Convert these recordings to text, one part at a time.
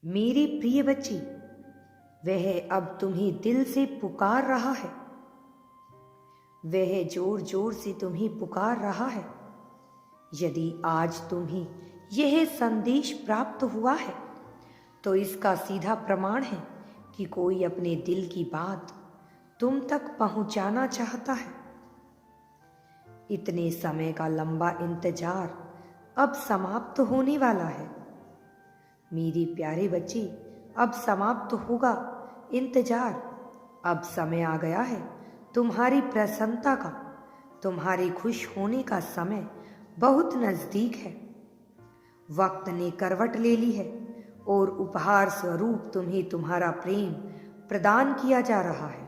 मेरी प्रिय बच्ची, वह अब तुम्हें दिल से पुकार रहा है। वह जोर जोर से तुम्हें पुकार रहा है। यदि आज तुम्हें यह संदेश प्राप्त हुआ है तो इसका सीधा प्रमाण है कि कोई अपने दिल की बात तुम तक पहुंचाना चाहता है। इतने समय का लंबा इंतजार अब समाप्त होने वाला है। मेरी प्यारे बच्चे, अब समाप्त होगा इंतजार। अब समय आ गया है तुम्हारी प्रसन्नता का। तुम्हारे खुश होने का समय बहुत नजदीक है। वक्त ने करवट ले ली है और उपहार स्वरूप तुम्हें तुम्हारा प्रेम प्रदान किया जा रहा है।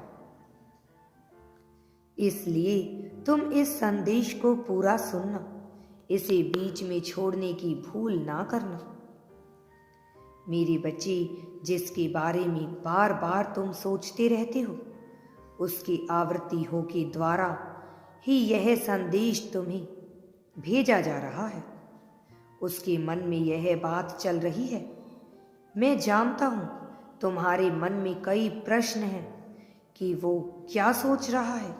इसलिए तुम इस संदेश को पूरा सुनना, इसे बीच में छोड़ने की भूल ना करना। मेरे बच्चे, जिसके बारे में बार बार तुम सोचते रहते हो, उसकी आवृत्ति हो के द्वारा ही यह संदेश तुम्हें भेजा जा रहा है। उसके मन में यह बात चल रही है। मैं जानता हूँ तुम्हारे मन में कई प्रश्न हैं कि वो क्या सोच रहा है।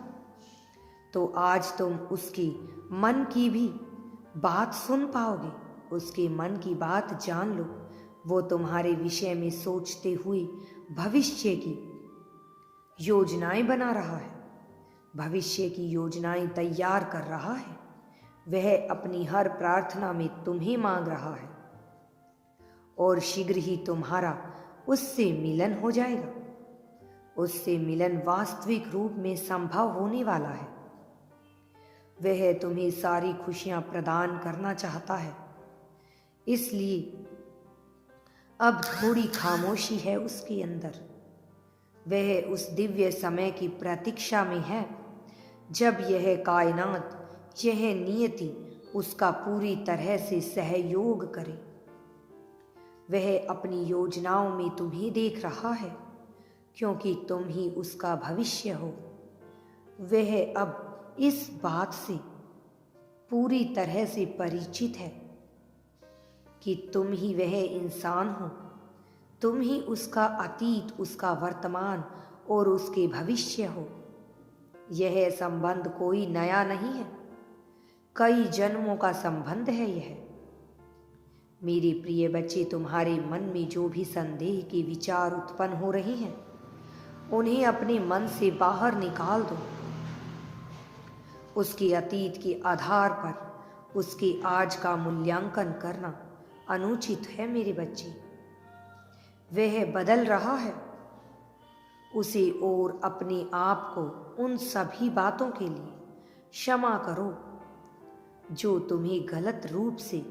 तो आज तुम उसके मन की भी बात सुन पाओगे। उसके मन की बात जान लो। वो तुम्हारे विषय में सोचते हुए भविष्य की योजनाएं बना रहा है, भविष्य की योजनाएं तैयार कर रहा है। वह अपनी हर प्रार्थना में तुम्हें मांग रहा है और शीघ्र ही तुम्हारा उससे मिलन हो जाएगा। उससे मिलन वास्तविक रूप में संभव होने वाला है। वह तुम्हें सारी खुशियां प्रदान करना चाहता है। इसलिए अब थोड़ी खामोशी है उसके अंदर। वह उस दिव्य समय की प्रतीक्षा में है जब यह कायनात, यह नियति उसका पूरी तरह से सहयोग करे। वह अपनी योजनाओं में तुम्हें देख रहा है क्योंकि तुम ही उसका भविष्य हो। वह अब इस बात से पूरी तरह से परिचित है कि तुम ही वह इंसान हो। तुम ही उसका अतीत, उसका वर्तमान और उसके भविष्य हो। यह संबंध कोई नया नहीं है, कई जन्मों का संबंध है यह। मेरे प्रिय बच्चे, तुम्हारे मन में जो भी संदेह के विचार उत्पन्न हो रहे हैं, उन्हें अपने मन से बाहर निकाल दो। उसके अतीत के आधार पर उसके आज का मूल्यांकन करना अनुचित है मेरे बच्चे। वह बदल रहा है। उसे और अपने आप को उन सभी बातों के लिए क्षमा करो जो तुम्हें गलत रूप से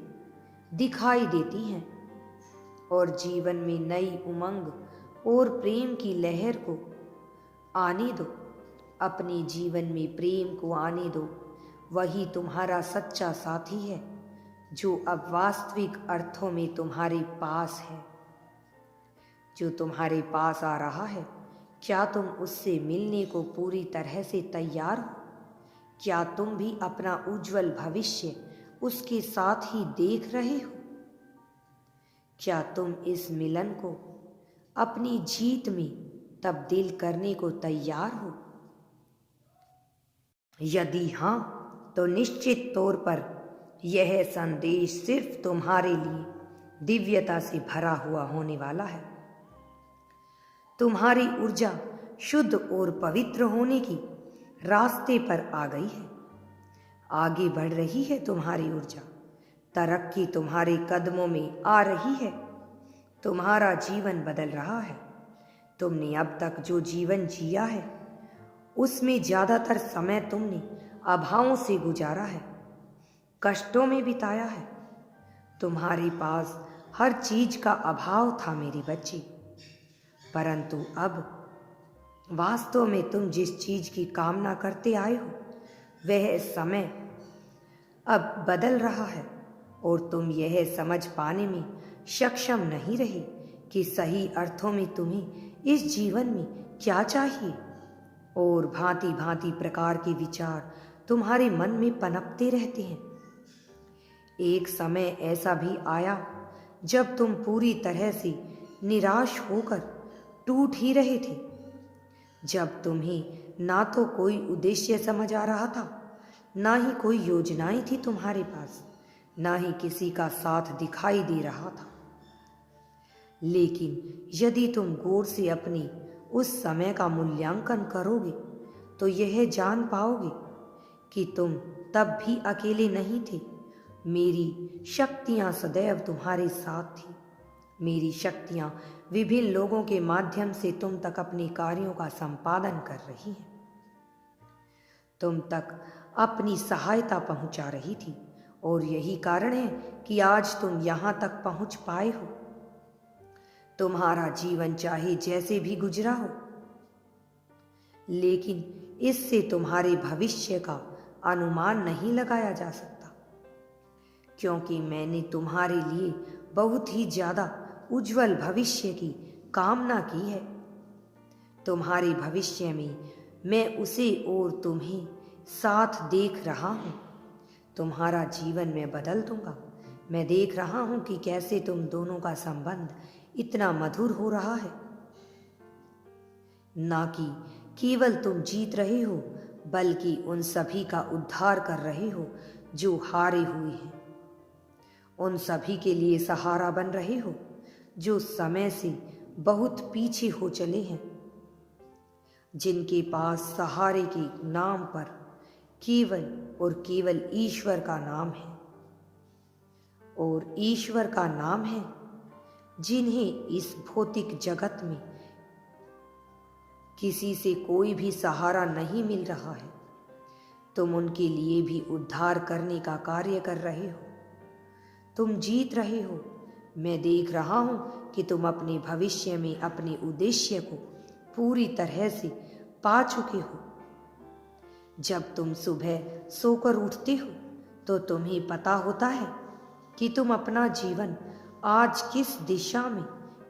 दिखाई देती हैं, और जीवन में नई उमंग और प्रेम की लहर को आने दो। अपने जीवन में प्रेम को आने दो। वही तुम्हारा सच्चा साथी है जो अब वास्तविक अर्थों में तुम्हारे पास है, जो तुम्हारे पास आ रहा है। क्या तुम उससे मिलने को पूरी तरह से तैयार हो? क्या तुम भी अपना उज्जवल भविष्य उसके साथ ही देख रहे हो? क्या तुम इस मिलन को अपनी जीत में तब्दील करने को तैयार हो? यदि हाँ, तो निश्चित तौर पर यह संदेश सिर्फ तुम्हारे लिए दिव्यता से भरा हुआ होने वाला है। तुम्हारी ऊर्जा शुद्ध और पवित्र होने की रास्ते पर आ गई है। आगे बढ़ रही है तुम्हारी ऊर्जा। तरक्की तुम्हारे कदमों में आ रही है। तुम्हारा जीवन बदल रहा है। तुमने अब तक जो जीवन जिया है उसमें ज्यादातर समय तुमने अभावों से गुजारा है, कष्टों में बिताया है। तुम्हारे पास हर चीज का अभाव था मेरी बच्ची, परंतु अब वास्तव में तुम जिस चीज की कामना करते आए हो वह समय अब बदल रहा है और तुम यह समझ पाने में सक्षम नहीं रहे कि सही अर्थों में तुम्हें इस जीवन में क्या चाहिए। और भांति भांति प्रकार के विचार तुम्हारे मन में पनपते रहते हैं। एक समय ऐसा भी आया जब तुम पूरी तरह से निराश होकर टूट ही रहे थे, जब तुम्हें ना तो कोई उद्देश्य समझ आ रहा था, ना ही कोई योजनाएं थी तुम्हारे पास, ना ही किसी का साथ दिखाई दे रहा था। लेकिन यदि तुम गौर से अपनी उस समय का मूल्यांकन करोगे तो यह जान पाओगे कि तुम तब भी अकेले नहीं थे। मेरी शक्तियां सदैव तुम्हारे साथ थी। मेरी शक्तियां विभिन्न लोगों के माध्यम से तुम तक अपने कार्यों का संपादन कर रही हैं, तुम तक अपनी सहायता पहुंचा रही थी, और यही कारण है कि आज तुम यहां तक पहुंच पाए हो। तुम्हारा जीवन चाहे जैसे भी गुजरा हो, लेकिन इससे तुम्हारे भविष्य का अनुमान नहीं लगाया जा सकता, क्योंकि मैंने तुम्हारे लिए बहुत ही ज्यादा उज्जवल भविष्य की कामना की है। तुम्हारे भविष्य में मैं उसे और तुम्हें साथ देख रहा हूं। तुम्हारा जीवन मैं बदल दूंगा। मैं देख रहा हूं कि कैसे तुम दोनों का संबंध इतना मधुर हो रहा है। ना कि केवल तुम जीत रहे हो, बल्कि उन सभी का उद्धार कर रहे हो जो हारे हुए हैं। उन सभी के लिए सहारा बन रहे हो जो समय से बहुत पीछे हो चले हैं, जिनके पास सहारे के नाम पर केवल और केवल ईश्वर का नाम है, और ईश्वर का नाम है जिन्हें इस भौतिक जगत में किसी से कोई भी सहारा नहीं मिल रहा है। तुम उनके लिए भी उद्धार करने का कार्य कर रहे हो। तुम जीत रहे हो। मैं देख रहा हूं कि तुम अपने भविष्य में अपने उद्देश्य को पूरी तरह से पा चुके हो। जब तुम सुबह सोकर उठते हो तो तुम्हें पता होता है कि तुम अपना जीवन आज किस दिशा में,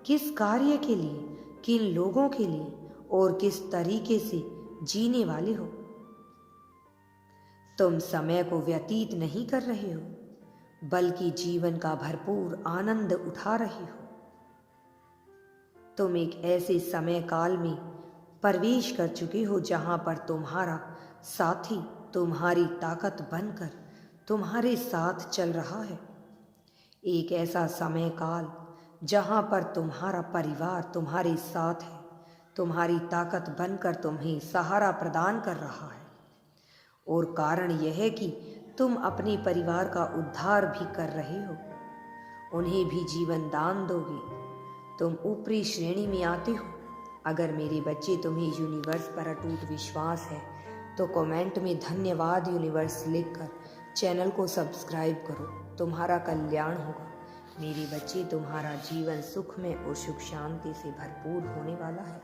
किस कार्य के लिए, किन लोगों के लिए और किस तरीके से जीने वाले हो। तुम समय को व्यतीत नहीं कर रहे हो, बल्कि जीवन का भरपूर आनंद उठा रहे हो। तुम एक ऐसे समय काल में प्रवेश कर चुके हो जहां पर तुम्हारा साथी तुम्हारी ताकत बनकर तुम्हारे साथ चल रहा है। एक ऐसा समय काल जहां पर तुम्हारा परिवार तुम्हारे साथ है, तुम्हारी ताकत बनकर तुम्हें सहारा प्रदान कर रहा है। और कारण यह है कि तुम अपने परिवार का उद्धार भी कर रहे हो, उन्हें भी जीवन दान दोगे। तुम ऊपरी श्रेणी में आते हो। अगर मेरे बच्चे तुम्हें यूनिवर्स पर अटूट विश्वास है तो कमेंट में धन्यवाद यूनिवर्स लिखकर चैनल को सब्सक्राइब करो। तुम्हारा कल्याण होगा मेरे बच्चे। तुम्हारा जीवन सुख में और सुख शांति से भरपूर होने वाला है।